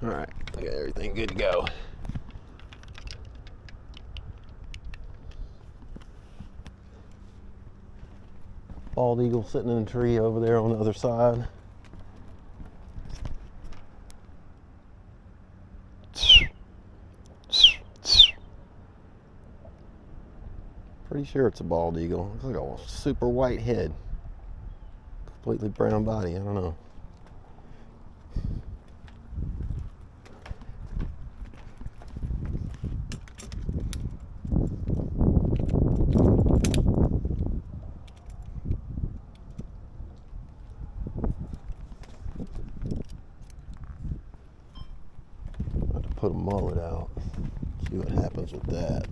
All right, I got everything good to go. Bald eagle sitting in a tree over there on the other side. Pretty sure it's a bald eagle. Looks like a super white head. Completely brown body, I don't know. I have to put a mullet out. See what happens with that.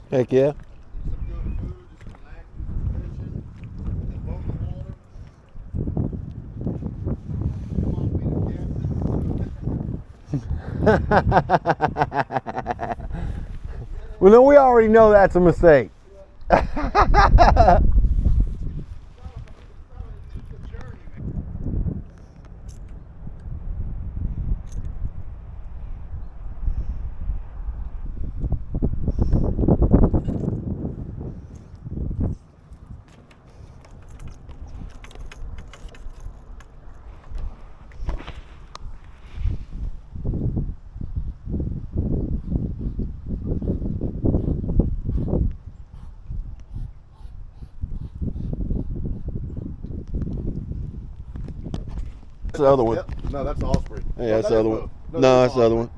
Heck yeah. Well, no, we already know that's a mistake. That's the other one. Yep. No, that's the Osprey. Yeah, that's the other one. No, that's the other one.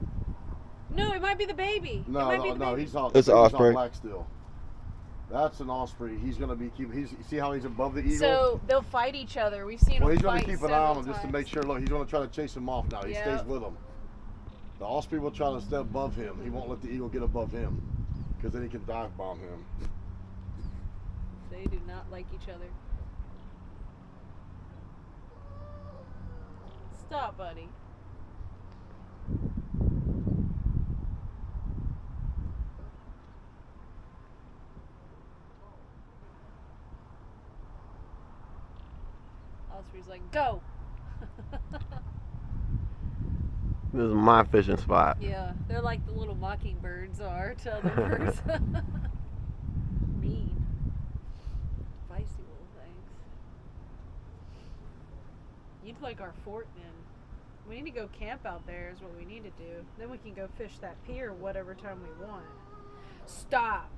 No, it might be the baby. No, he's all. It's Osprey. Black still. That's an Osprey. He's gonna be see how he's above the eagle. So they'll fight each other. We've seen. Well, them he's gonna fight keep an eye on him several just to times. make sure. Look, he's gonna try to chase him off now. He stays with him. The Osprey will try to step above him. He won't let the eagle get above him, because then he can dive bomb him. They do not like each other. Stop, buddy. Osprey's like, go! This is my fishing spot. Yeah, they're like the little mockingbirds are to other birds. Mean. Feisty little things. You'd like our fort then. We need to go camp out there is what we need to do. Then we can go fish that pier whatever time we want. Stop.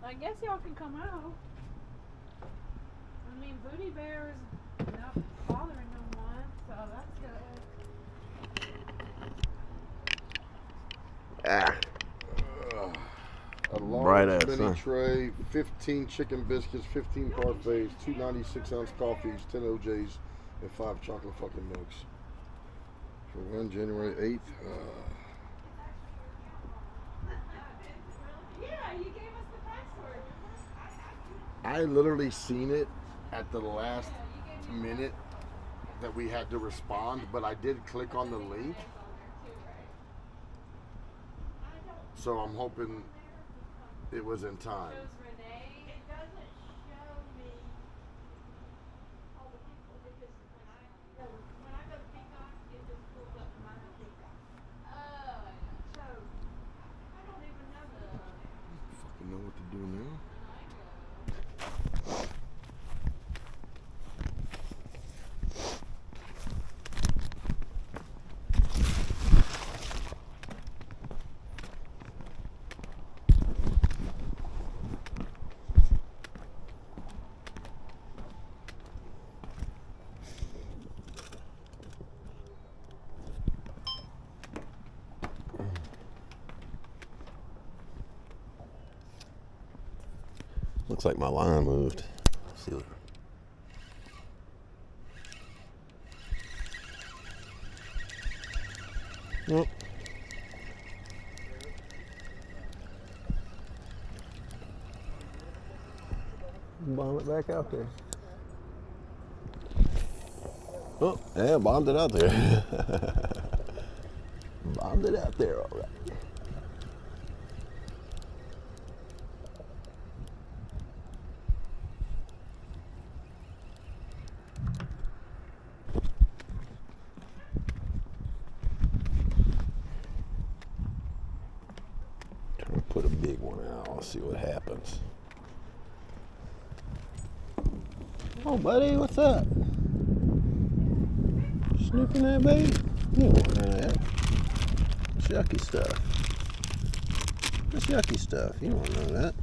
I guess y'all can come out. I mean, Booty Bear is not bothering no one, so that's good. Ah. A Bright large ass, mini huh? tray, 15 chicken biscuits, 15 parfaits, 2 96-ounce coffees, 10 OJs, and 5 chocolate fucking milks. For when? January 8th? Yeah, you gave us the password. I literally seen it at the last minute that we had to respond, but I did click on the link. So I'm hoping it was in time. It doesn't show me all the people. It just when I go to Peacock, it just pulls up mine on Peacock. Oh, so I don't even know Fucking know what to do now. Looks like my line moved. Let's see what. Nope. Bomb it back out there. Oh, yeah, bombed it out there. Bombed it out there, all right. Trying to put a big one out. Let's see what happens. Oh, buddy, what's up? Sniffing that bait? You don't want none of that. It's yucky stuff. That's yucky stuff. You don't want none of that.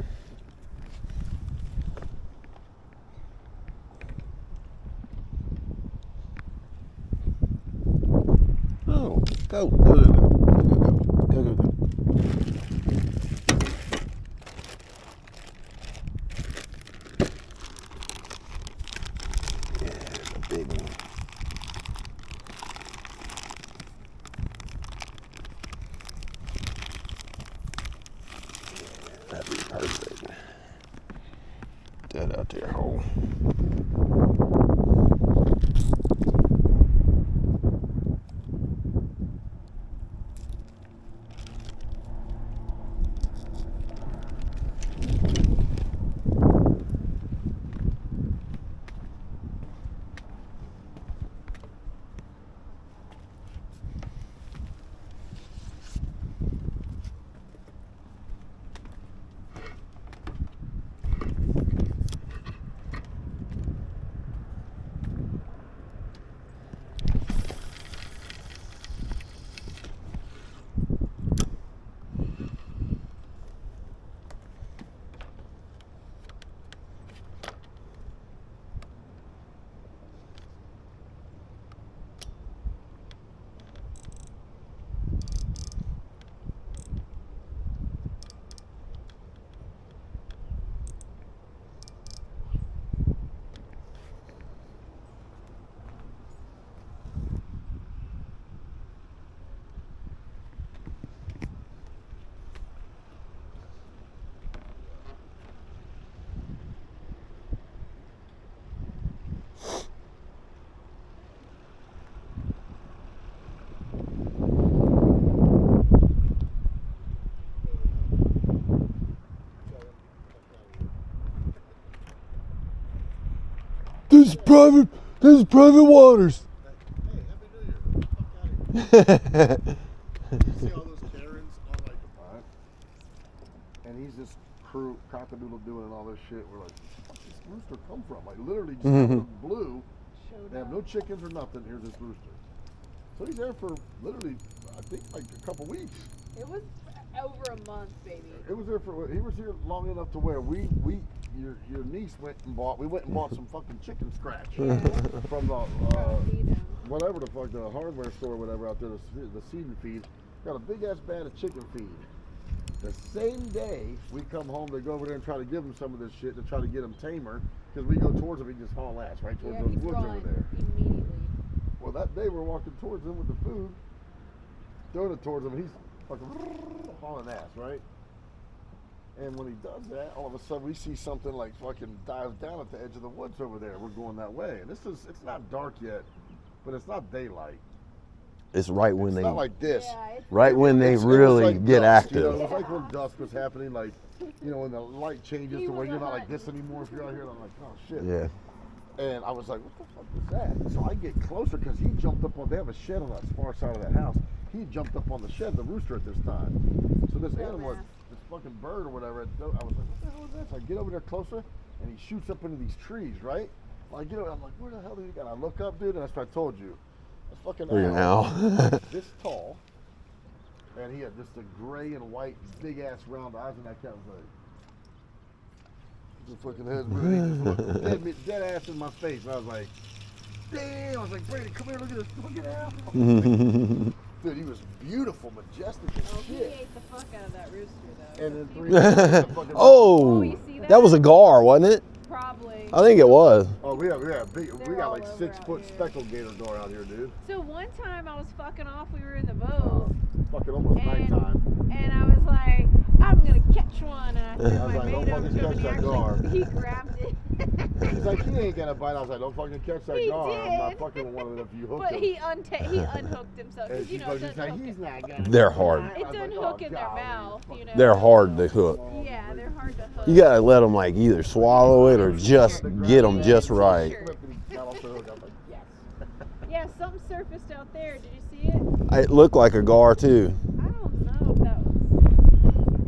Oh, go, go, go, go, go, go, go, go. Yeah, there's a big one. That'd be perfect. Dead out there, hole. This is private waters. see all those Karens on like, alright. And he's just cockadoodle doing all this shit. We're like, where the fuck does this rooster come from? Like literally just out of the blue. They have no chickens or nothing. Here's this rooster. So he's there for literally, I think like a couple weeks. It was over a month, baby. It was there for, he was here long enough to where your niece went and bought some fucking chicken scratch Yeah. from the, Feed him. whatever the fuck, the hardware store or whatever out there, the seed and feed. Got a big ass bag of chicken feed. The same day we come home, they go over there and try to give him some of this shit to try to get him tamer. Because we go towards him, he just haul ass right towards those he's woods over gone there. immediately. Well, that day we're walking towards him with the food, throwing it towards him, and he's fucking hauling ass, right? And when he does that, all of a sudden we see something like fucking dives down at the edge of the woods over there. We're going that way, and it's not dark yet, but it's not daylight. It's right when It's they, not like this. Yeah, it's right when they It was really like get dusk, you know, active. it was like when dusk was happening, like, you know, when the light changes He to where was you're a not like hut. this anymore. If you're out here, I'm like, oh shit. Yeah. And I was like, what the fuck was that? So I get closer because he jumped up on, they have a shed on that far side of that house. He jumped up on the shed, the rooster at this time. So this animal, Dumbass. this fucking bird or whatever, I was like, what the hell is that? So I get over there closer and he shoots up into these trees, right? Well, I get over, I'm like, where the hell did he go? I look up, dude, and that's what I told you. A fucking Look at owl, Al. this tall, and he had just a gray and white, big ass round eyes, and that cat was like, the fucking head, really, just looked dead ass in my face, and I was like, damn! I was like, Brady, come here, look at this fucking owl. Dude, he was beautiful, majestic as Oh, he shit. ate the fuck out of that rooster, though. And then He three. was Oh, you see that that? was a gar, wasn't it? probably. I think it was. Oh, we got big. We They're got all like over 6 out foot here. speckled gator gar out here, dude. So one time I was fucking off, we were in the boat, Fucking almost And- nighttime. and I was like, I'm gonna catch one. And I threw I was my like, don't bait over fucking to him, and catch he that gar. actually, he grabbed it. He's like, he ain't gonna bite. I was like, don't fucking catch that He gar. I'm not did. fucking with one of them if you hook But him. he unhooked himself, And because you she's know like, it he's doesn't like, hook he's in- not gonna. They're hard. It I was doesn't like, hook oh, in their golly. mouth, you know. They're hard to hook. Yeah, they're hard to hook. You gotta let them like either swallow it or just get them just right. Sure. Got off the hook. I was like, Yes. Yeah, something surfaced out there. Did you see it? It looked like a gar too. I don't know if that was.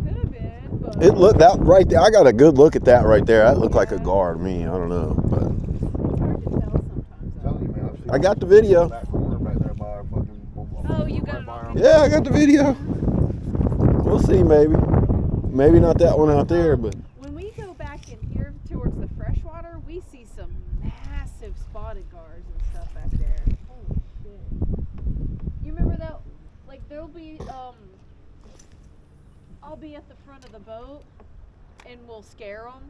Could have been, but. It looked that right there. I got a good look at that right there. That looked like a gar to me. I don't know, but It's hard to tell sometimes. I'm telling you, man. I've seen I got the video. that corner back there by our fucking. Oh, you got right it by on our- video? Yeah, I got the video. We'll see, maybe. Maybe not that one out there, but When we go back in here towards the freshwater, we see some massive spotted gars and stuff back there. Holy shit. You remember that? Like, there'll be, I'll be at the front of the boat and we'll scare them.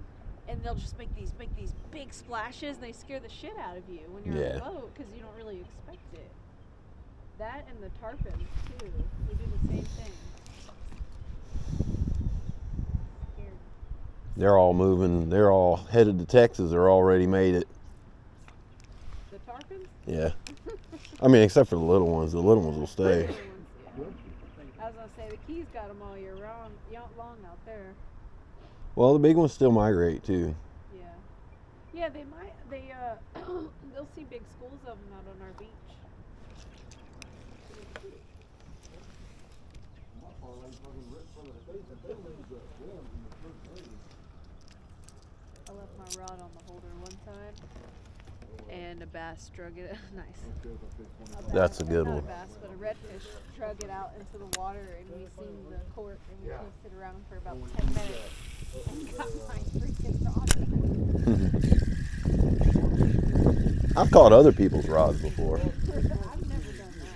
And they'll just make these big splashes, and they scare the shit out of you when you're on Yeah. the boat because you don't really expect it. That and the tarpons too. They do the same thing. Scared. they're all moving. They're all headed to Texas or already made it. The tarpons? Yeah. I mean, except for the little ones. The little ones will stay. Little ones, yeah. I was gonna say the Keys got them all year round, long out there. Well, the big ones still migrate too. Yeah. Yeah, they might. They'll see big schools of them out on our beach. I left my rod on the holder one time, and a bass drug it. Nice. That's a good Not one. a bass, but a redfish drug it out into the water, and we seen the cork, and we chased it around for about 10 minutes, and got my freaking rod. I've caught other people's rods before. I've never done that.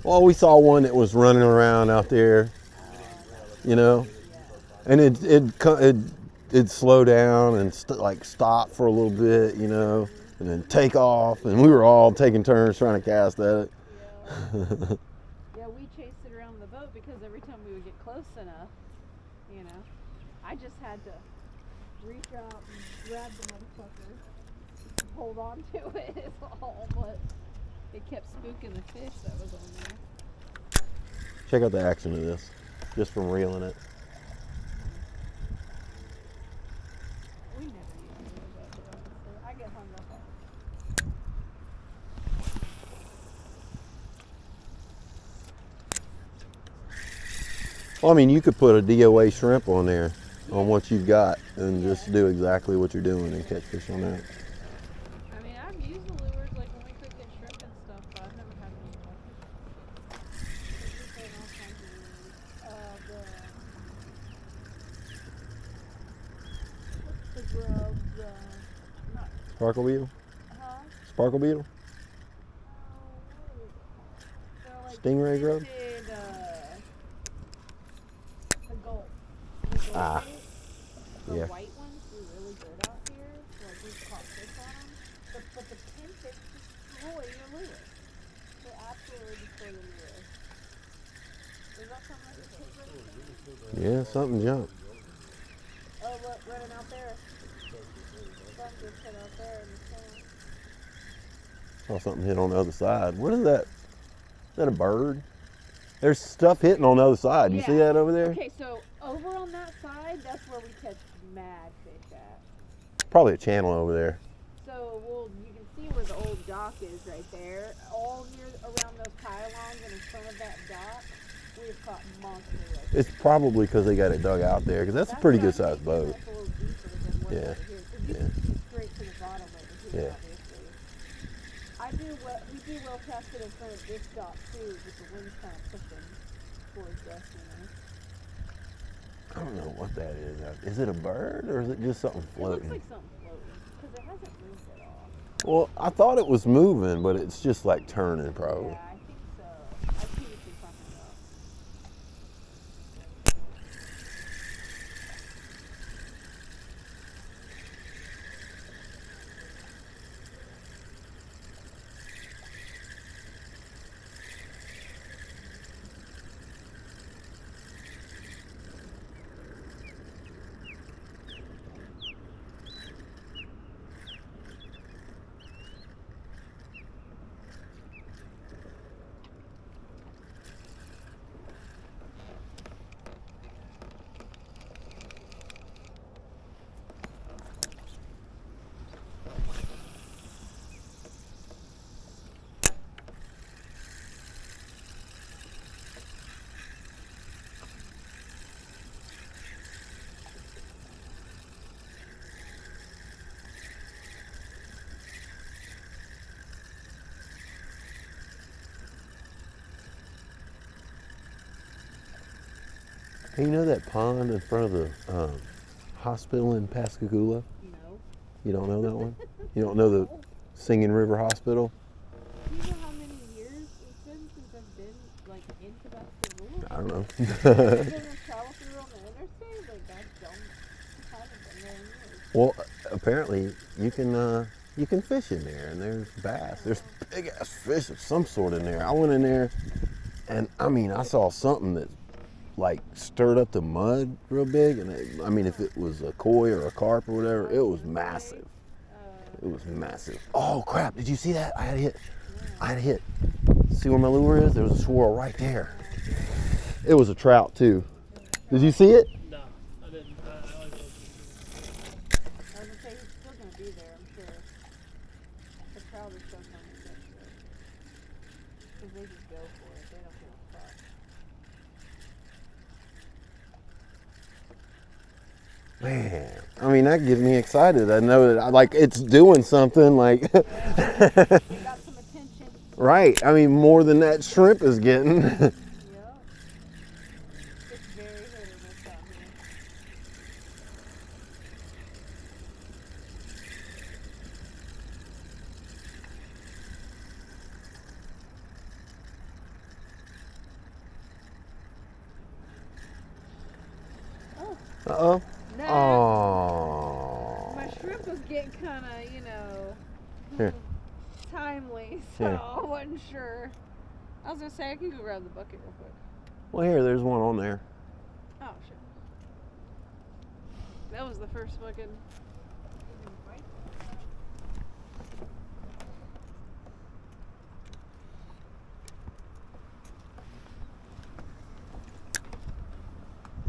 Well, we saw one that was running around out there, you know, and it'd slow down and like stop for a little bit, you know, and then take off, and we were all taking turns trying to cast at it. Yeah, we chased it around the boat because every time we would get close enough, you know, I just had to reach out and grab the motherfucker, and hold on to it is all, but it kept spooking the fish that was on there. Check out the action of this, just from reeling it. We never used to do that, so I get hung up on it. Well, I mean, you could put a DOA shrimp on there on what you've got and just do exactly what you're doing and catch fish on that. I mean, I've used the lures like when we could get shrimp and stuff, but I've never had any luck. We put in all kinds of lures. What's the grubs? Not, Sparkle beetle? huh? Sparkle beetle? Oh, what is it called? They're like Stingray grub? tinted, the gulp. Ah, Right? The yeah. white ones do really good out here. Like we've caught fish on them. But the pinfish destroy your lure. They absolutely destroy your lure. Is that something that just hit right there? Yeah, something jumped. Oh, look, running out there. Something just hit out there in the sand. Saw something hit on the other side. What is that? Is that a bird? There's stuff hitting on the other side. You see that over there? Okay, so over on that side, that's where we catch mad fish at. Probably a channel over there. So, you can see where the old dock is right there. All near around those pylons and in front of that dock, we've caught monster redfish. It's probably because they got it dug out there, because that's a pretty good sized boat. That's a little deeper than what's Yeah. over here. 'Cause you Yeah. can see straight to the bottom over here, Yeah. obviously. We do well cast it in front of this dock too, with the wind kind of pushing towards us, I don't know what that is. Is it a bird or is it just something It floating? looks like something floating, because it hasn't moved at all. Well, I thought it was moving, but it's just like turning probably. Yeah, I think so. I see what you're talking about. Hey, you know that pond in front of the hospital in Pascagoula? No. You don't know that one? You don't know the Singing River Hospital? Do you know how many years it's been since I've been, like, into Pascagoula? I don't know. I've been in travel through on the interstate, like, I haven't been there in years. Well, apparently you can fish in there, and there's bass. There's big ass fish of some sort in there. I went in there, and I mean, I saw something that like stirred up the mud real big, and I mean, if it was a koi or a carp or whatever, it was massive. It was massive. Oh crap! Did you see that? I had a hit. I had a hit. See where my lure is? There was a swirl right there. It was a trout too. Did you see it? No, I didn't. I was gonna say, he's still gonna be there, I'm sure. The crowd is still coming to catch it. Because they just go for it, they don't give a fuck. Man, I mean, that gets me excited. I know that like it's doing something. Like, You got some attention. right? I mean, more than that shrimp is getting. Yep. It's very hit or miss out here. Uh-oh. Nah. Oh. My shrimp was getting kind of, Here. timely, so Here. I wasn't sure. I was gonna say I can go grab the bucket real quick. Well, here, there's one on there. Oh shit. That was the first fucking.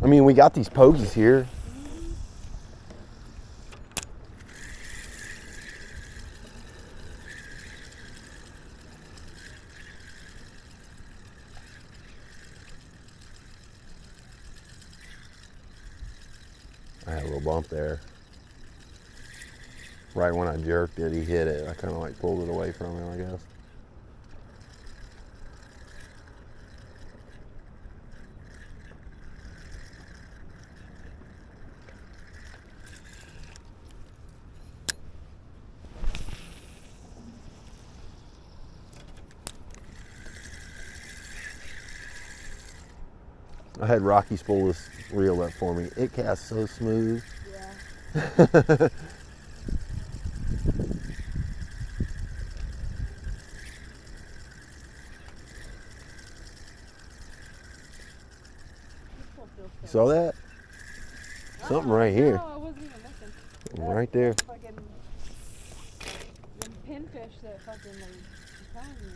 I mean, we got these pogies here. I had a little bump there. Right when I jerked it, he hit it. I kind of like pulled it away from him, I guess. I had Rocky Spolis reel that for me. It casts so smooth. Yeah. You saw that? Something right here. No, I wasn't even looking. Right there. Fucking them pinfish that fucking I'm telling you.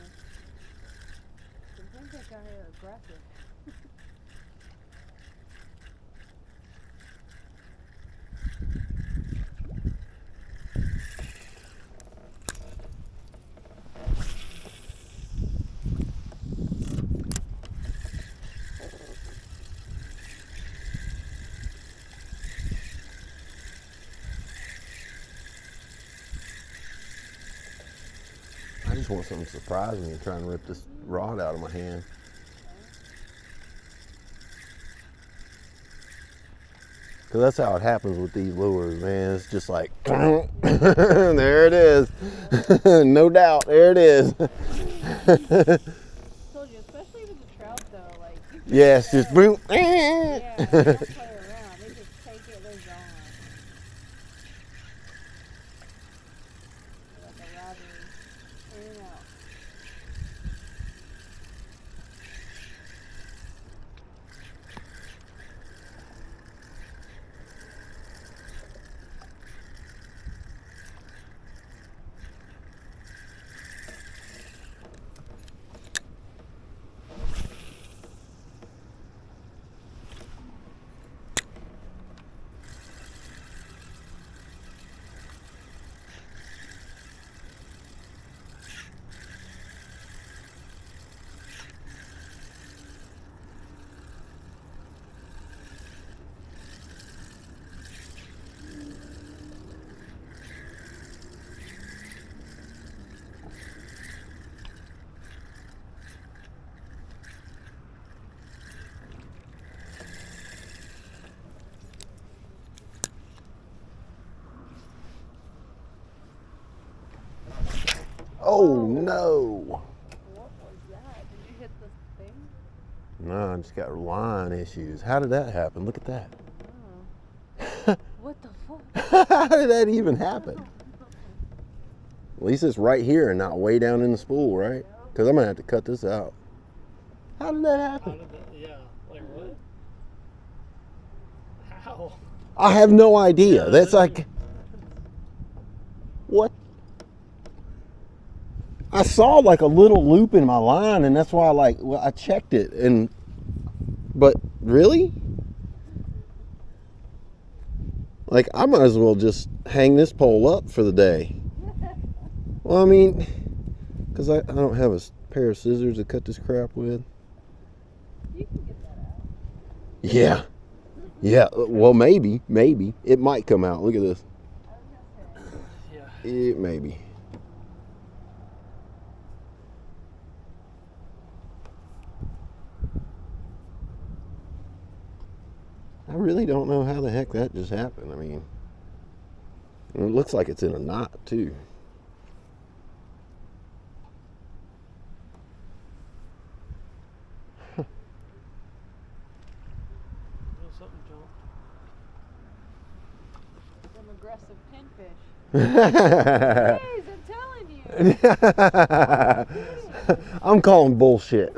The pinfish out here are aggressive. I just want something to surprise me and try and rip this rod out of my hand. Because that's how it happens with these lures, man. It's just like, there it is. No doubt, there it is. Told you, especially with the trout though, like Yeah, it's just boom. yeah, they don't play around. They just take it, they're gone. Like a robbery. In and out. Oh, no. What was that? Did you hit the thing? No, I just got line issues. How did that happen? Look at that. Oh. What the fuck? How did that even happen? At least it's right here and not way down in the spool, right? Because I'm going to have to cut this out. How did that happen? Yeah, like what? How? I have no idea. That's like, what? I saw like a little loop in my line, and that's why I checked it. But really? Like, I might as well just hang this pole up for the day. Well, I mean, because I don't have a pair of scissors to cut this crap with. You can get that out. Yeah. Yeah, well, maybe. It might come out. Look at this. Yeah. It maybe. I really don't know how the heck that just happened. I mean, it looks like it's in a knot, too. Something jumped. Some aggressive pinfish. Jeez, I'm telling you. I'm calling bullshit.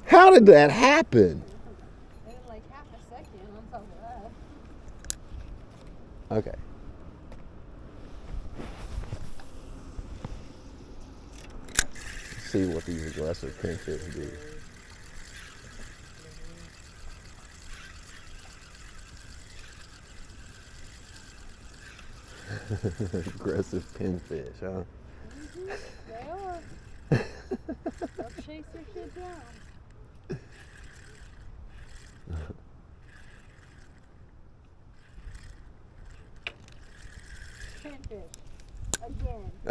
How did that happen? In like half a second on top of that. Okay. Let's see what these aggressive pinfish do. Aggressive pinfish, huh? They are. They'll chase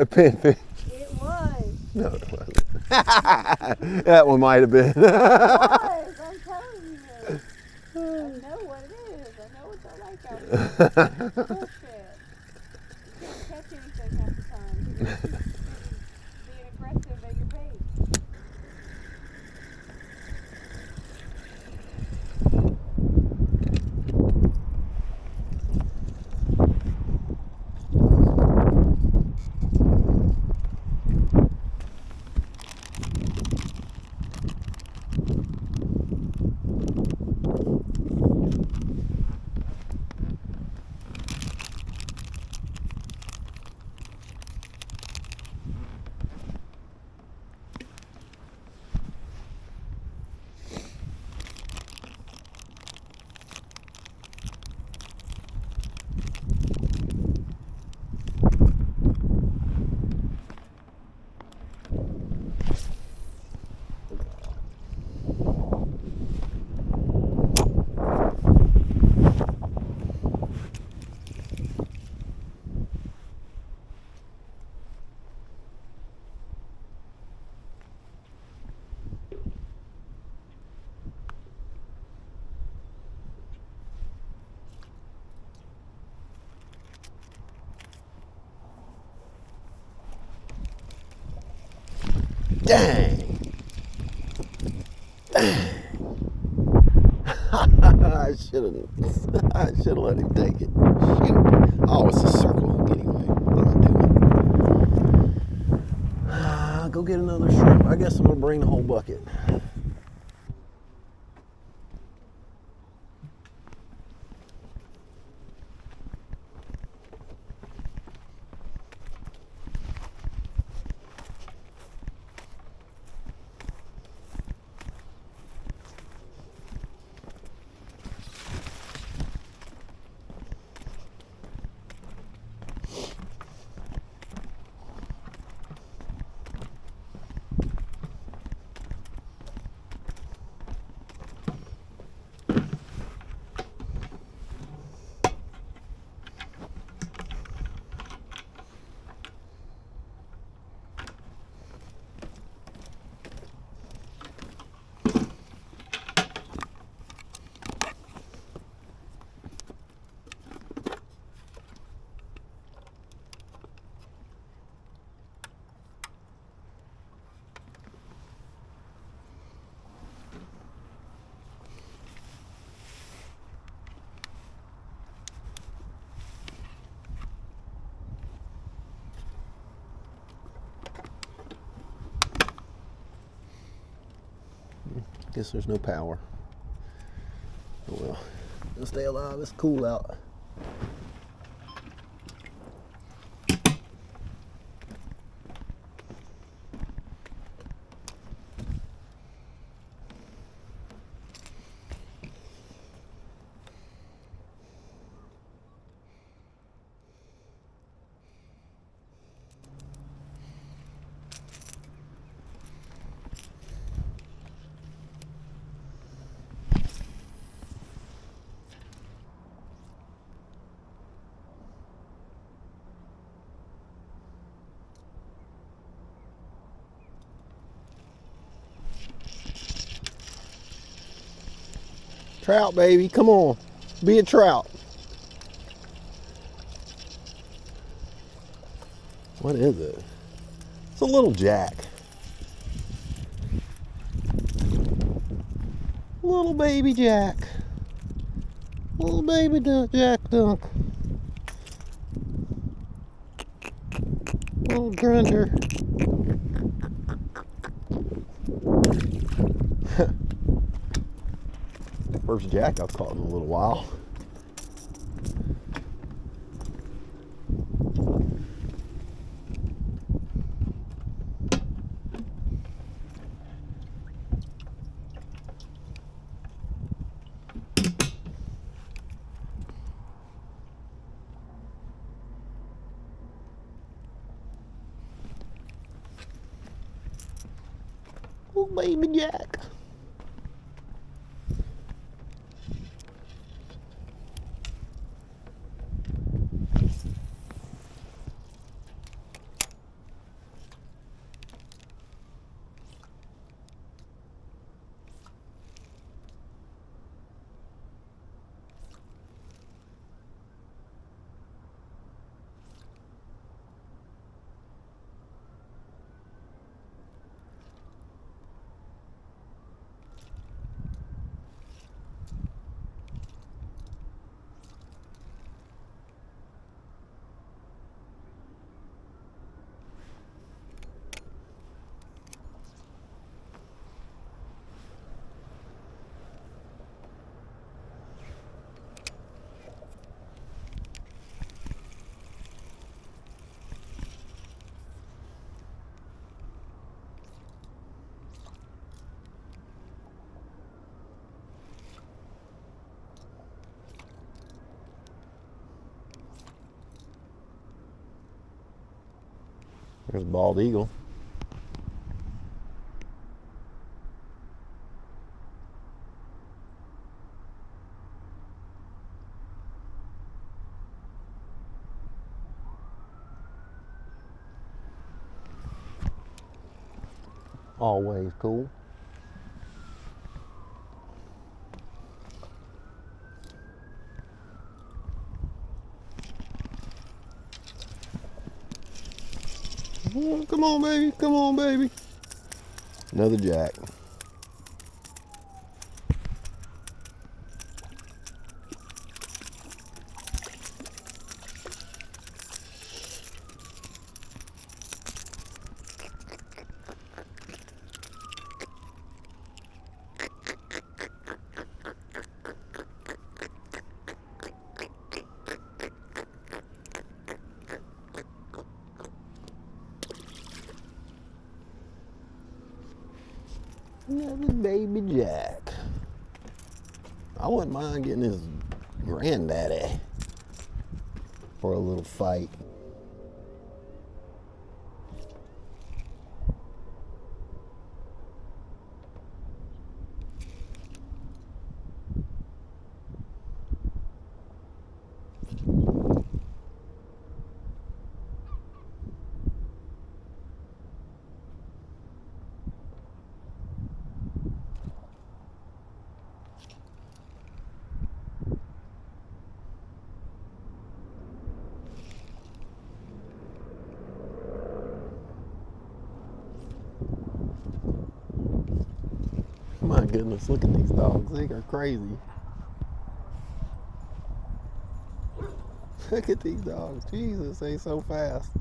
A pinfish. It was. No, it wasn't. That one might have been. It was. I'm telling you. I know what it is. I know what they're like out here. Bullshit. You can't catch anything half the time because you're too busy being aggressive at your bait. Dang. I should have let him take it. Shoot. Oh, it's a circle anyway. I'm not doing it. Go get another shrimp. I guess I'm gonna bring the whole bucket. Guess there's no power. Oh well. Let's stay alive. It's cool out. Trout, baby, come on. Be a trout. What is it? It's a little jack. Little baby jack. Little baby jack dunk. Little grunder. First jack I've caught in a little while. Little baby jack. There's a bald eagle. Always cool. Oh, come on, baby. Come on, baby. Another jack. Another baby jack. I wouldn't mind getting his granddaddy for a little fight. My goodness, look at these dogs. They are crazy. Look at these dogs. Jesus, they so fast.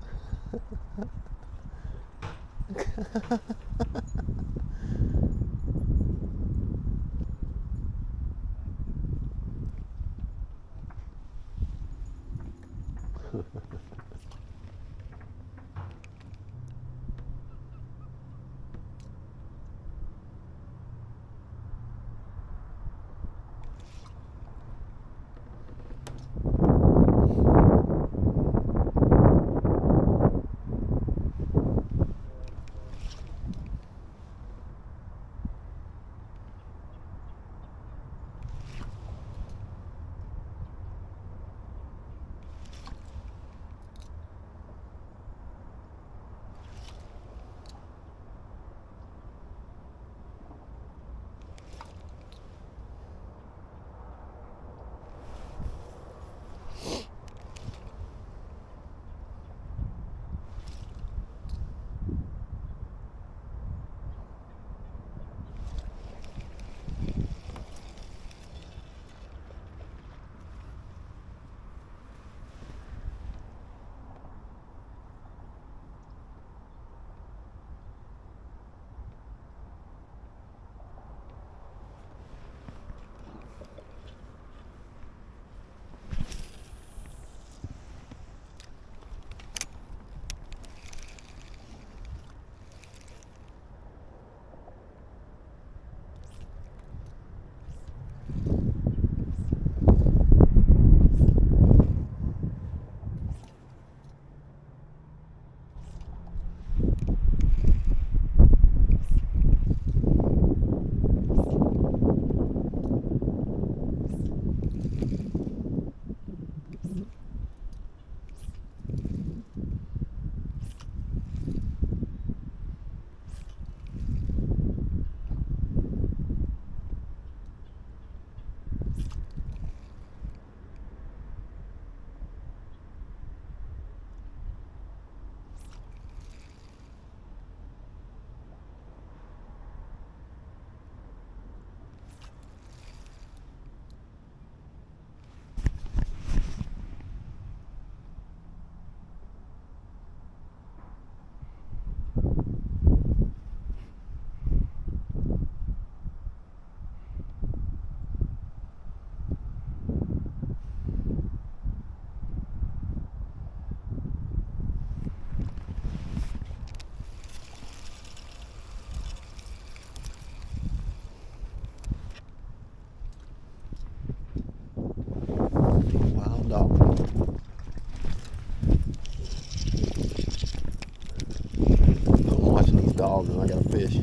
I got a fish.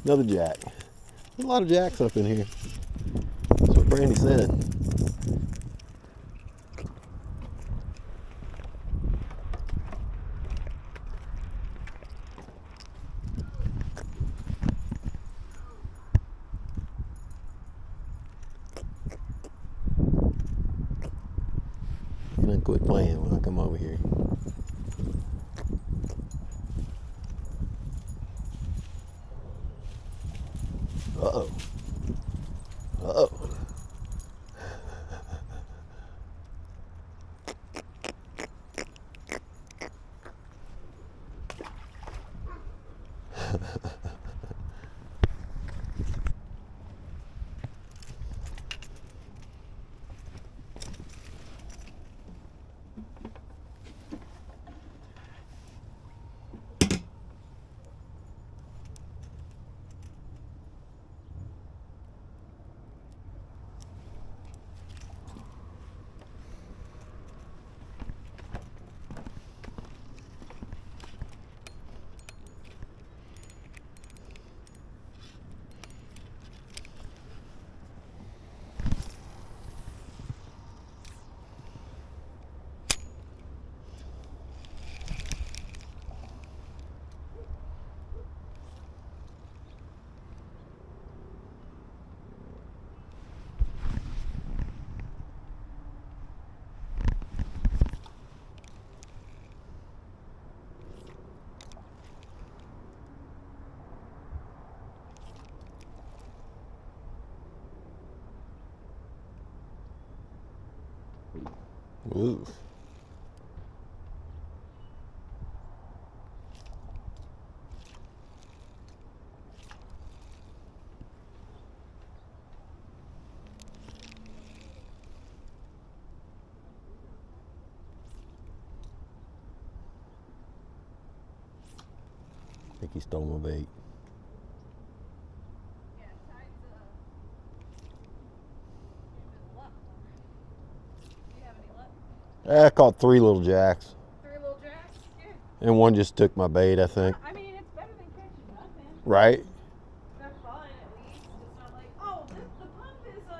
Another jack. There's a lot of jacks up in here. That's what Brandy said. You're gonna quit playing when I come over here. Uh-oh. Uh-oh. Ooh. I think he stole my bait. Yeah, tide's luck. Do you have any luck? I caught 3 little jacks, 3 little jacks? Yeah. and one just took my bait, I think. I mean, it's better than catching nothing. Right? They're fun at least. It's not like, oh, the pump is I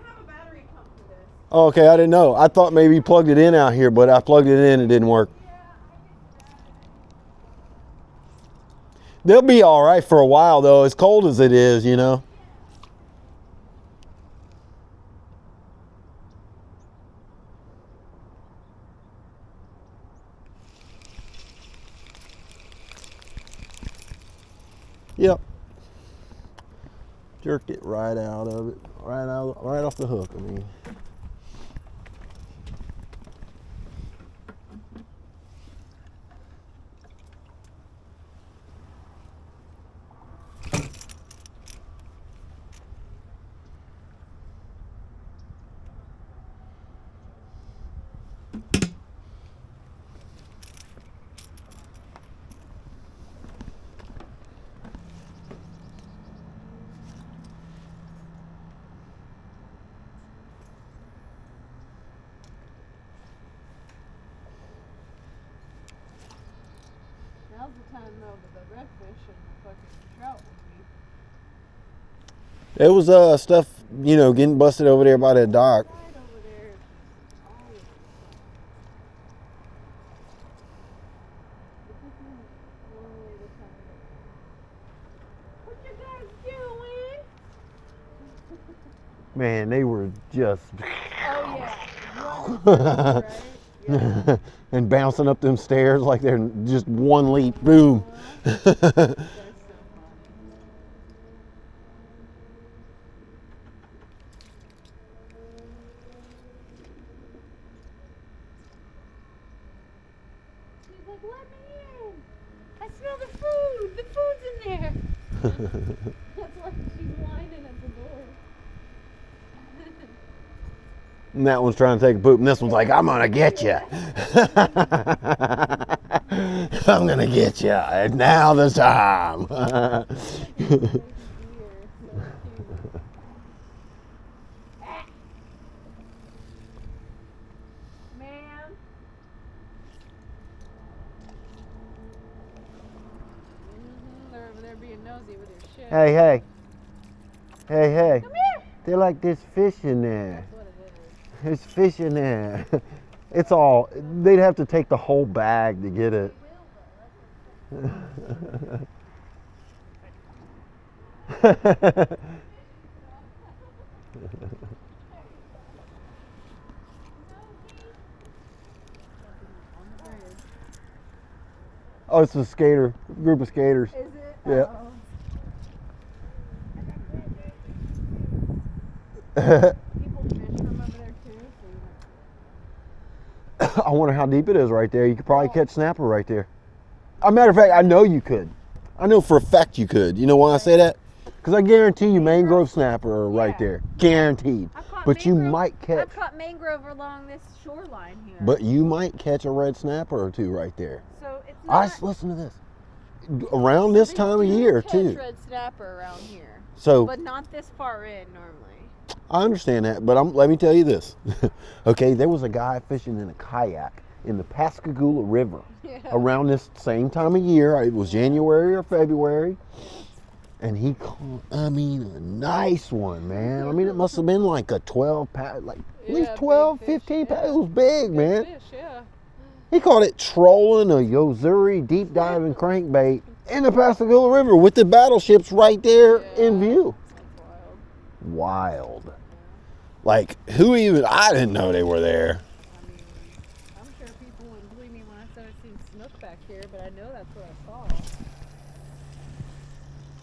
have a battery pump for this. Oh, okay, I didn't know. I thought maybe you plugged it in out here, but I plugged it in, it didn't work. Yeah, I get that. They'll be all right for a while, though, as cold as it is, you know. Yep. Jerked it right out of it, right off the hook. I mean. Now's the time though that the redfish and the fucking trout would be It was stuff, you know, getting busted over there by that dock. right over there. All of it. But this is one way to come. What you guys doing? Man, they were just Oh yeah. Right? Yeah. and bouncing up them stairs like they're just one leap, boom. That's so funny. She's like, let me in. I smell the food. The food's in there. That's why she's whining at the door. And that one's trying to take a poop, and this one's like, I'm gonna get you. I'm gonna get you. And now the time. Ma'am. there being nosy with your shit. Hey, hey. Hey, hey. Come here. They're like, there's fish in there. That's what it is. There's fish in there. It's all, they'd have to take the whole bag to get it. Oh, it's a skater, group of skaters. Is it? Yeah. People fish from over there too. So I wonder how deep it is right there. You could probably catch snapper right there. As a matter of fact, I know you could. I know for a fact you could. You know why I say that? Because I guarantee you mangrove snapper are right Yeah. there. Guaranteed. I've caught But you mangrove- might catch, I've caught mangrove along this shoreline here. but you might catch a red snapper or two right there. So it's not. Listen to this. Around this They time of do year catch too. red snapper around here, So but not this far in normally. I understand that, but let me tell you this. Okay, there was a guy fishing in a kayak in the Pascagoula River Yeah. around this same time of year. It was January or February. And he caught, a nice one, man. It must have been like a 12 pound, like at least Yeah, 12, big fish, 15 yeah. pounds. It was big, man. Fish, yeah. He caught it trolling a Yozuri deep diving crankbait in the Pascagoula River with the battleships right there in Yeah. view. That's wild. Wild. Like, I didn't know they were there. I mean, I'm sure people wouldn't believe me when I said I seen snook back here, but I know that's what I saw.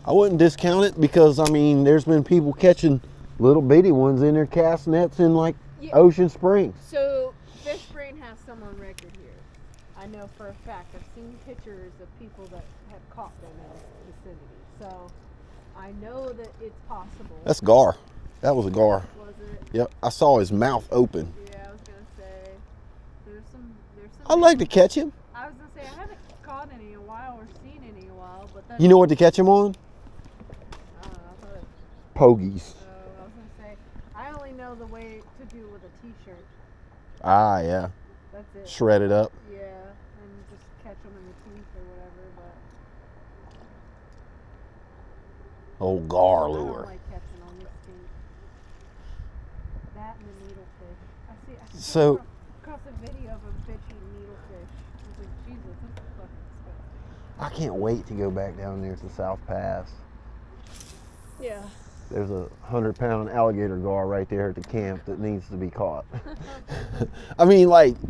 I wouldn't discount it because, there's been people catching little bitty ones in their cast nets in like Yeah. Ocean Springs. So, Fish Brain has some on record here. I know for a fact. I've seen pictures of people that have caught them in this vicinity. So, I know that it's possible. That's gar. That was a gar. Was it? Yep, I saw his mouth open. Yeah, I was gonna say. There's some. I'd like to catch him. I was gonna say I haven't caught any in a while or seen any in a while, but then. You know what to catch him on? I thought it, Pogies. I was gonna say I only know the way to do with a T-shirt. Ah, yeah. That's it. Shred it up. Yeah, and just catch them in the teeth or whatever. But Old gar I don't lure. like catching on this skeet. That and the needlefish. I So- came across a video of him fishing needlefish. I was like, Jesus, this is fucking disgusting. I can't wait to go back down there to South Pass. Yeah. There's a 100-pound alligator gar right there at the camp that needs to be caught.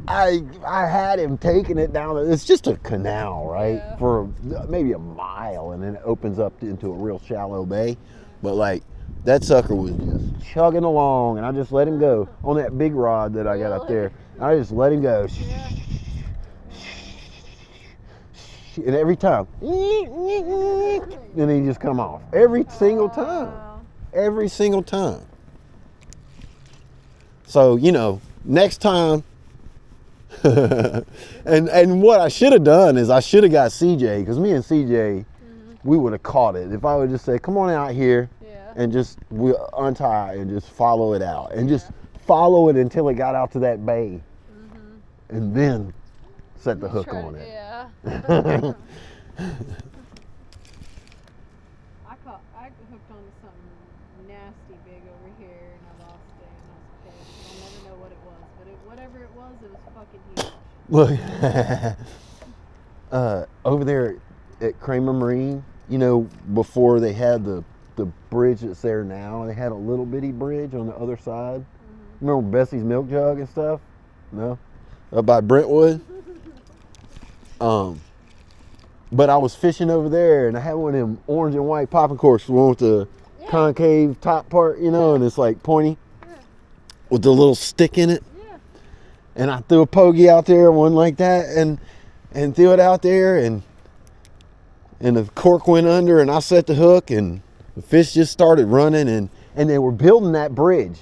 I had him taking it down. It's just a canal, right? Yeah. For maybe a mile, and then it opens up into a real shallow bay. But that sucker was just chugging along, and I just let him go on that big rod that I got up there. I just let him go. Yeah. And every time, then he just come off. Every single time. Every single time. So, next time, and what I should have done is I should have got CJ, because me and CJ, we would have caught it. If I would just say, come on out here, Yeah. and just we untie and just follow it out. And just follow it until it got out to that bay. And then set the hook on it. Yeah. I hooked onto something nasty big over here and I lost it and I was pissed. I'll never know what it was, but whatever it was fucking huge. Look, over there at Kramer Marine, before they had the bridge that's there now, they had a little bitty bridge on the other side. Remember Bessie's Milk Jug and stuff? No? Up by Brentwood? But I was fishing over there and I had one of them orange and white popping corks, the one with the concave top part, and it's like pointy with the little stick in it. Yeah. And I threw a pogie out there, one like that, and threw it out there, and the cork went under, and I set the hook, and the fish just started running, and they were building that bridge.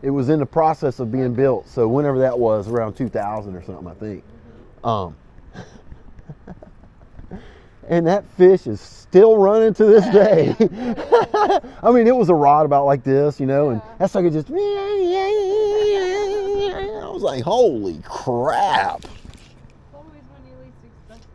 It was in the process of being built, so whenever that was, around 2000 or something, I think. And that fish is still running to this day. It was a rod about like this, and that sucker just, I was like, holy crap. Always when you least expect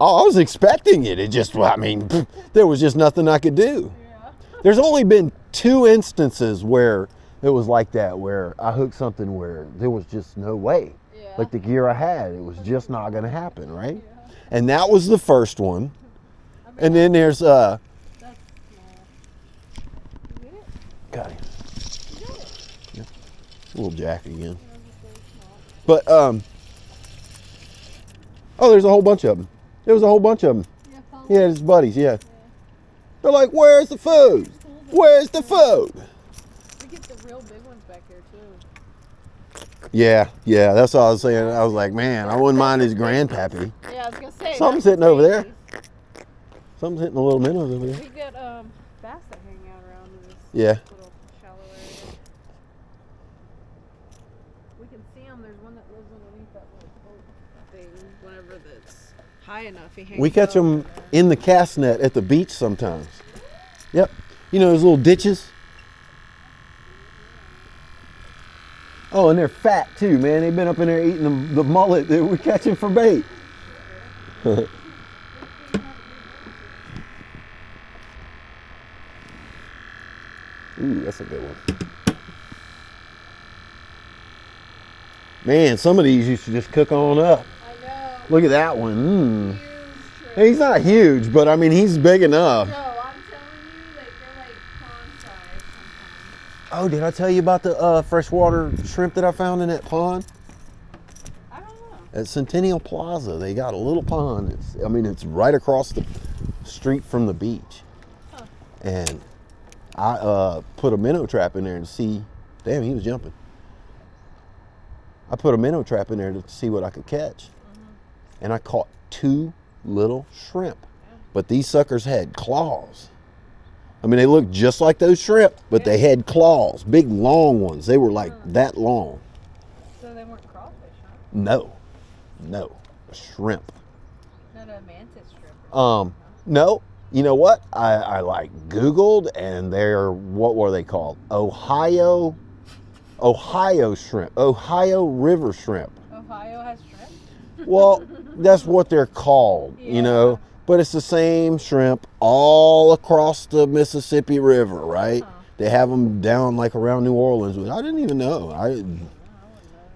Oh, I was expecting it. It just, well, I mean, there was just nothing I could do. Yeah. There's only been 2 instances where it was like that, where I hooked something where there was just no way. Yeah. Like the gear I had, it was just not going to happen, right? Yeah. And that was the first one. I mean, And then there's that's small. You get it? got him. You got it. Little jack again. Yeah, it's very small. But oh, there's a whole bunch of them. There was a whole bunch of them. Yeah, follow He had his buddies, yeah. They're like, "Where's the food? Where's the food?" We get the real big ones back here too. Yeah, that's what I was saying. I was like, man, I wouldn't mind his grandpappy. Yeah, I was gonna say. Something's that's hitting over there. babies. Something's hitting the little minnows over there. We get bass that hang out around in this Yeah. little shallow area. We can see him. There's one that lives underneath that little boat thing. Whenever that's high enough, he hangs. We catch over them there. in the cast net at the beach sometimes. Yep. You know those little ditches? Oh, and they're fat too, man. They've been up in there eating the mullet that we're catching for bait. Ooh, that's a good one. Man, some of these you should just cook on up. I know. Look at that one. Huge shrimp. He's not huge, but I mean, he's big enough. No, I'm telling you, like they're like pond size sometimes. Oh, did I tell you about the freshwater shrimp that I found in that pond? I don't know. At Centennial Plaza, they got a little pond. It's right across the street from the beach. Huh. And I put a minnow trap in there to see. Damn, he was jumping. I put a minnow trap in there to see what I could catch. And I caught 2 little shrimp. But these suckers had claws. I mean, they looked just like those shrimp, but they had claws, big long ones. They were like that long. So they weren't crawfish, huh? No, shrimp. Not a mantis shrimp. No. You know what? I like Googled, and they're, what were they called? Ohio shrimp, Ohio river shrimp. Ohio has shrimp? Well, that's what they're called, you know. But it's the same shrimp all across the Mississippi River, right? Huh. They have them down like around New Orleans. I didn't even know.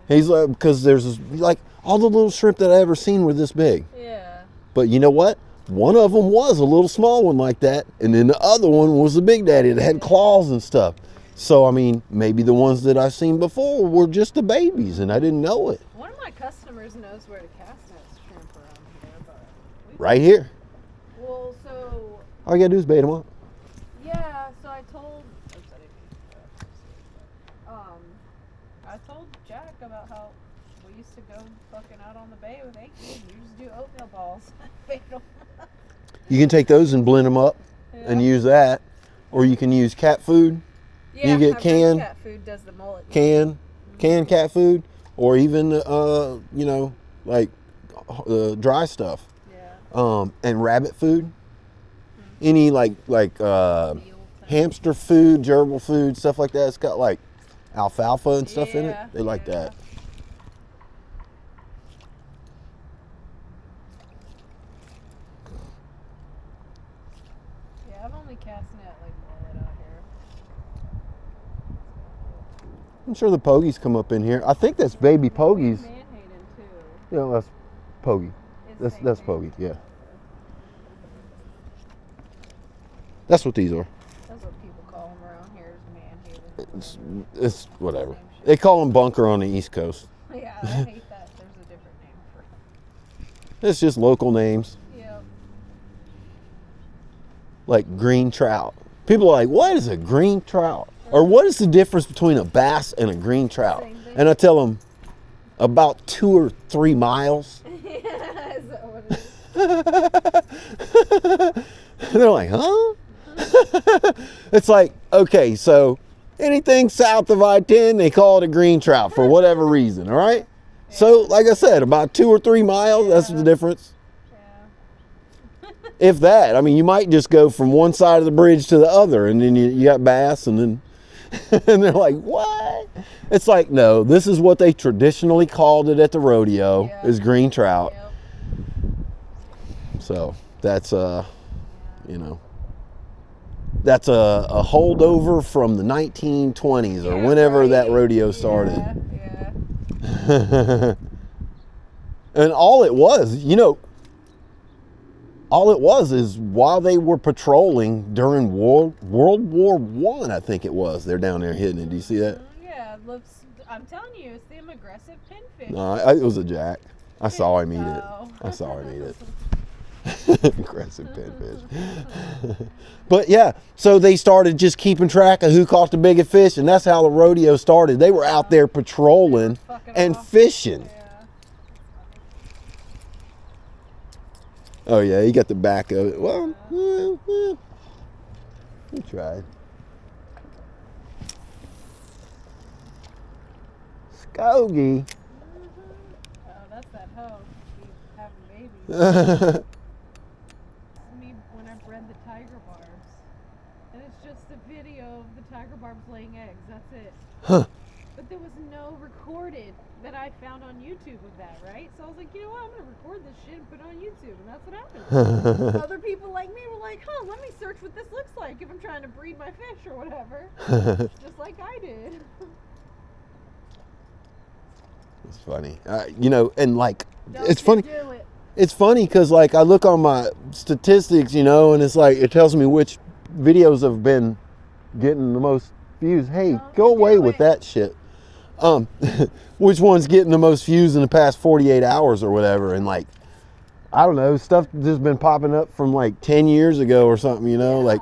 He's like, because there's this, like all the little shrimp that I ever seen were this big. Yeah. But you know what? One of them was a little small one like that, and then the other one was the big daddy that had claws and stuff. So I mean, maybe the ones that I've seen before were just the babies, and I didn't know it. One of my customers knows where to cast net shrimp around here, but Right here. well, so All you gotta do is bait them up. yeah, so I told I told Jack about how we used to go fucking out on the bay with Aki. You just do oatmeal balls, bait 'em. You can take those and blend them up and use that, or you can use cat food. Yeah, get I've heard canned- cat food does the mullet. Canned cat food, or even like dry stuff. Yeah. And rabbit food. Any like Meal type. hamster food, gerbil food, stuff like that. It's got like alfalfa and stuff in it. Yeah, They like yeah. that. Yeah, I've only cast net like mullet out here. I'm sure the pogies come up in here. I think that's baby pogies. Manhattan too. You know, that's pogie. It's That's same pogie. name. Yeah. That's what these are. That's what people call them around here is Manhattan. It's whatever. They call them bunker on the East Coast. Yeah, I hate that. There's a different name for it. It's just local names, Yeah. like green trout. People are like, what is a green trout? Or what is the difference between a bass and a green trout? Same thing. And I tell them, about 2 or 3 miles. Yeah, is that what it is? They're like, huh? It's like, okay, so anything south of I-10, they call it a green trout for whatever reason, all right? So, like I said, about 2 or 3 miles, that's the difference. Yeah. If that, I mean, you might just go from one side of the bridge to the other, and then you got bass, and then, and they're like, what? It's like, no, this is what they traditionally called it at the rodeo, Yeah. is green trout. Yep. So that's you know, that's a holdover from the 1920s or whenever that rodeo started. Yeah. And all it was, you know, all it was is while they were patrolling during World War One, I think it was. They're down there hitting it. Do you see that? Yeah, it looks. I'm telling you, it's them aggressive pinfish. No, it was a jack. I saw him eat it. Oh. I saw him eat it. Aggressive pinfish. But yeah, so they started just keeping track of who caught the biggest fish, and that's how the rodeo started. They were out there patrolling and fishing. Yeah. Oh yeah, he got the back of it. Well, he tried. Skogie. Oh, that's that hoe. She's having babies. Me when I bred the tiger barbs, and it's just a video of the tiger barbs laying eggs. That's it. Huh. But there was no recorded that I found on YouTube of that, right? So I was like, you know what? I'm gonna record this shit and put it on YouTube, and that's what happened. Other people like me were like, huh, let me search what this looks like if I'm trying to breed my fish or whatever. Just like I did. It's funny. You know, and like, Don't it's you funny. do it. It's funny because like I look on my statistics, you know, and it's like it tells me which videos have been getting the most views. Hey, Don't go you away do with it. that shit. Which one's getting the most views in the past 48 hours or whatever, and like I don't know, stuff just been popping up from like 10 years ago or something, you know, like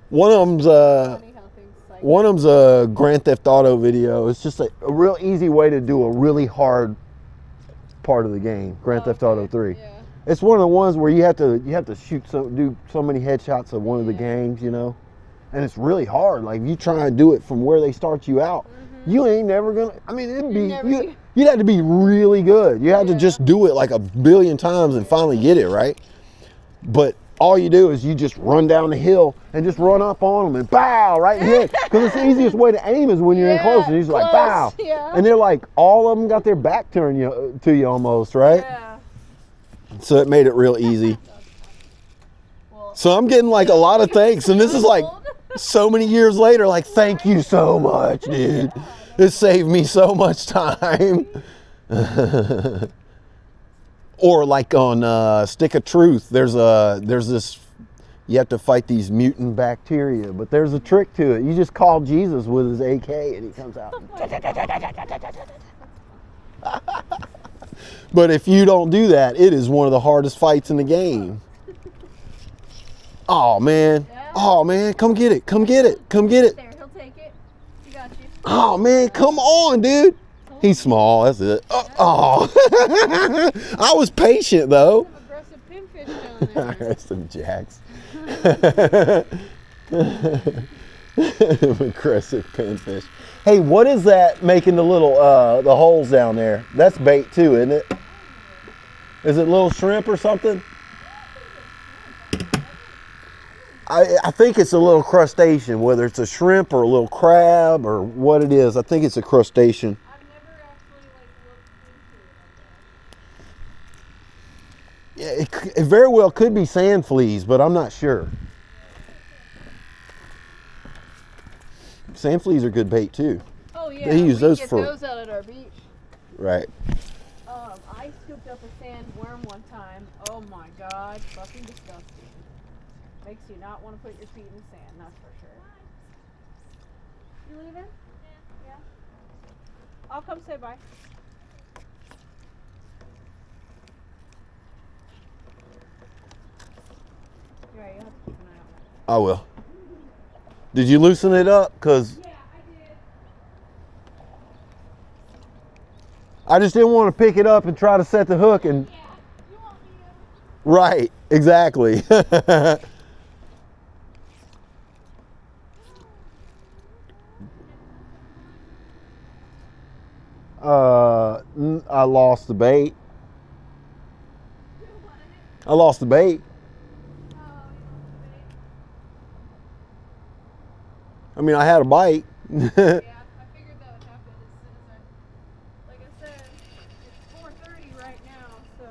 one of them's Funny how things cycle. one of them's a Grand Theft Auto video. It's just a real easy way to do a really hard part of the game, Grand Theft Auto 3. Yeah. It's one of the ones where you have to do so many headshots of one of the gangs, you know, and it's really hard. Like if you try and do it from where they start you out, you ain't never gonna. I mean, you'd have to be really good. You have to just do it like a billion times and finally get it right. But all you do is you just run down the hill and just run up on them and bow right in the head. Because it's the easiest way to aim is when you're in close and you're just like bow. Yeah. And they're like all of them got their back turned to you almost, right? Yeah. So it made it real easy. Well, So I'm getting like a lot of thanks, and this is like so many years later, like thank you so much, dude. It saved me so much time. Or like on Stick of Truth, there's this, you have to fight these mutant bacteria, but there's a trick to it. You just call Jesus with his AK and he comes out. But if you don't do that, it is one of the hardest fights in the game. Oh man, come get it, come get it, come get it. there, he'll take it. He got you. Oh man, come on, dude. He's small, that's it. Oh, I was patient though. Some aggressive pinfish down there. Some jacks. Aggressive pinfish. Hey, what is that making the little the holes down there? That's bait too, isn't it? Is it little shrimp or something? I think it's a little crustacean, whether it's a shrimp or a little crab or what it is. I think it's a crustacean. I've never actually looked into it like that. Yeah, it very well could be sand fleas, but I'm not sure. Sand fleas are good bait too. Oh yeah, They use we those get for- those out at our beach. Right. I scooped up a sandworm one time. Oh my god, fucking disgusting. Makes you not want to put your feet in the sand, that's for sure. You leaving? Yeah. I'll come say bye. You're right, you'll have to keep an eye on it. I will. Did you loosen it up? Because Yeah, I did. I just didn't want to pick it up and try to set the hook and. Yeah, you want me to? Right, exactly. I lost the bait. I lost the bait. I mean, I had a bite. Yeah, I figured that would happen as soon as like I said, it's 4:30 right now, so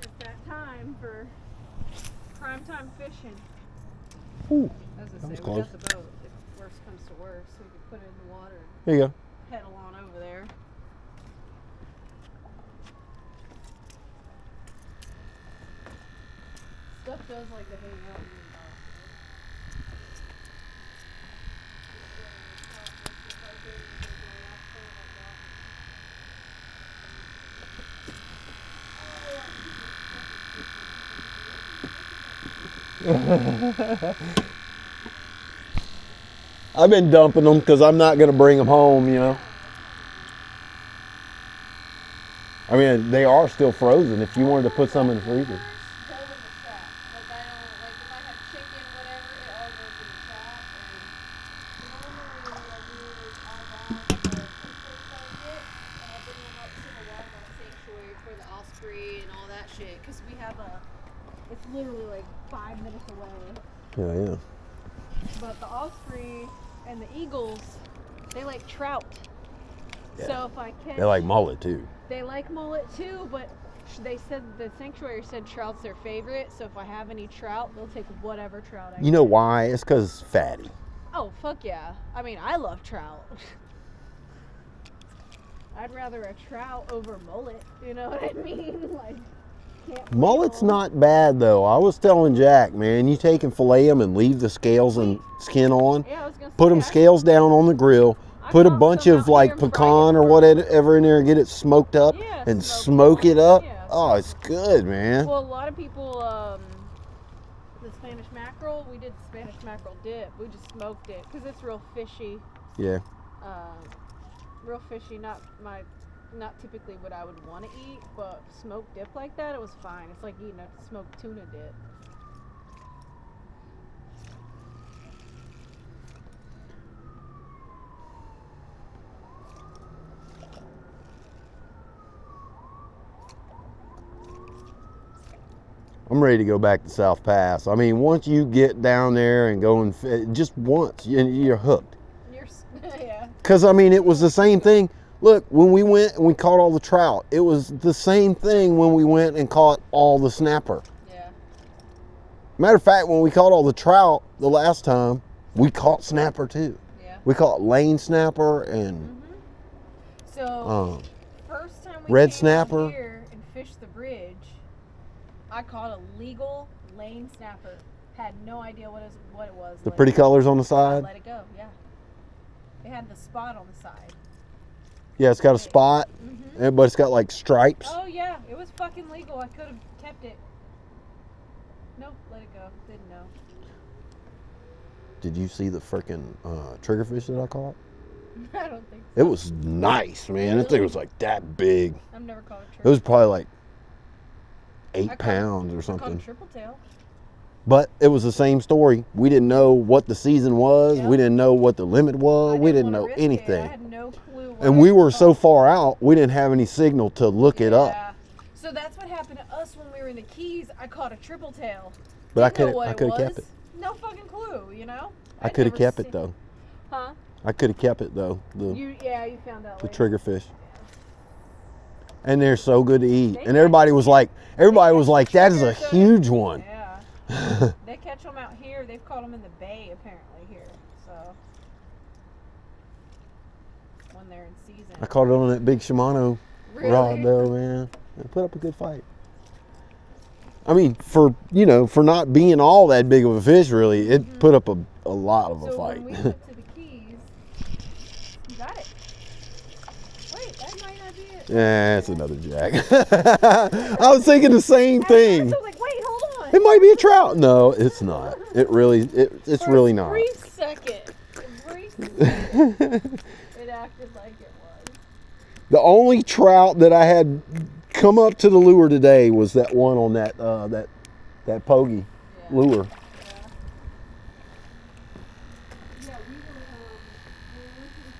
it's that time for prime time fishing. Ooh, As I that was say, we close. got the boat. If worse comes to worse, we could put it in the water and There you go. pedal on over there. Stuff does like to hang out in the I've been dumping them because I'm not going to bring them home, you know. I mean, they are still frozen. If you wanted to put some in the freezer. go in the trap. Like I don't like if I have chicken, whatever, it all goes in the trap. And normally I do all that the fish I get, and I bring them up to the wildlife sanctuary for the osprey and all that shit. Cause we have it's literally like 5 minutes away. Yeah, yeah. But the osprey and the eagles, they like trout. Yeah. So if I catch, They like mullet too. they like mullet too, but they said the sanctuary said trout's their favorite. So if I have any trout, they'll take whatever trout I You know get. why? It's because it's fatty. Oh fuck yeah! I mean, I love trout. I'd rather a trout over mullet. You know what I mean? Like, can't Mullet's wait. not bad though. I was telling Jack, man, you take and fillet them and leave the scales and skin on. Yeah, I was gonna Put say, them scales down on the grill. I Put a caught bunch some of out here like and fried pecan it or for- whatever in there and get it smoked up Yeah, and smoke smoke it it up. Yeah, Oh, it's good, man. Well, a lot of people, the Spanish mackerel, we did Spanish mackerel dip. We just smoked it because it's real fishy. Yeah. Real fishy. Not typically what I would want to eat, but smoked dip like that, it was fine. It's like eating a smoked tuna dip. I'm ready to go back to South Pass. I mean, once you get down there and go and just once, you're hooked. Yeah. Because, I mean, it was the same thing. Look, when we went and we caught all the trout, it was the same thing when we went and caught all the snapper. Yeah. Matter of fact, when we caught all the trout the last time, we caught snapper too. Yeah. We caught lane snapper and So, first time we red came snapper. out here and fished the bridge, I caught a legal lane snapper. Had no idea what it was. the Let pretty it go. colors on the I side. let it go, yeah. It had the spot on the side. Yeah, it's got a spot, Mm-hmm. but it's got like stripes. Oh yeah, it was fucking legal. I could have kept it. Nope, let it go. Didn't know. Did you see the freaking triggerfish that I caught? I don't think It was nice, man. That thing was like that big. I've never caught a triple. It was probably like I 8 caught- pounds or I caught a something. triple tail. But it was the same story. We didn't know what the season was. Yep. We didn't know what the limit was. I We didn't wanna know risk it. anything. I had no clue. What And I we were so caught. far out, we didn't have any signal to look it up. Yeah. So that's what happened to us when we were in the Keys. I caught a triple tail. But I Didn't know could what I it could have kept was. it. No fucking clue, you know? I I'd could have never kept it seen- though. Huh? I could have kept it though. The You found out the later. triggerfish. And they're so good to eat. They And everybody was like, catch that is a triggers, huge one. Yeah. They catch them out here. They've caught them in the bay apparently here. So when they're in season. I caught it on that big Shimano Really? rod though, man. It put up a good fight. I mean, for not being all that big of a fish, really, it put up a lot of a So fight. when we went to the Keys, you got it. Wait, that might not be it. Yeah, it's another jack. I was thinking the same At first thing. I was like, wait, hold on. It might be a trout. No, it's not. It's For really a not. brief second, it acted like it was. The only trout that I had come up to the lure today was that one on that pogey Yeah. lure. Yeah, we were, when we went to the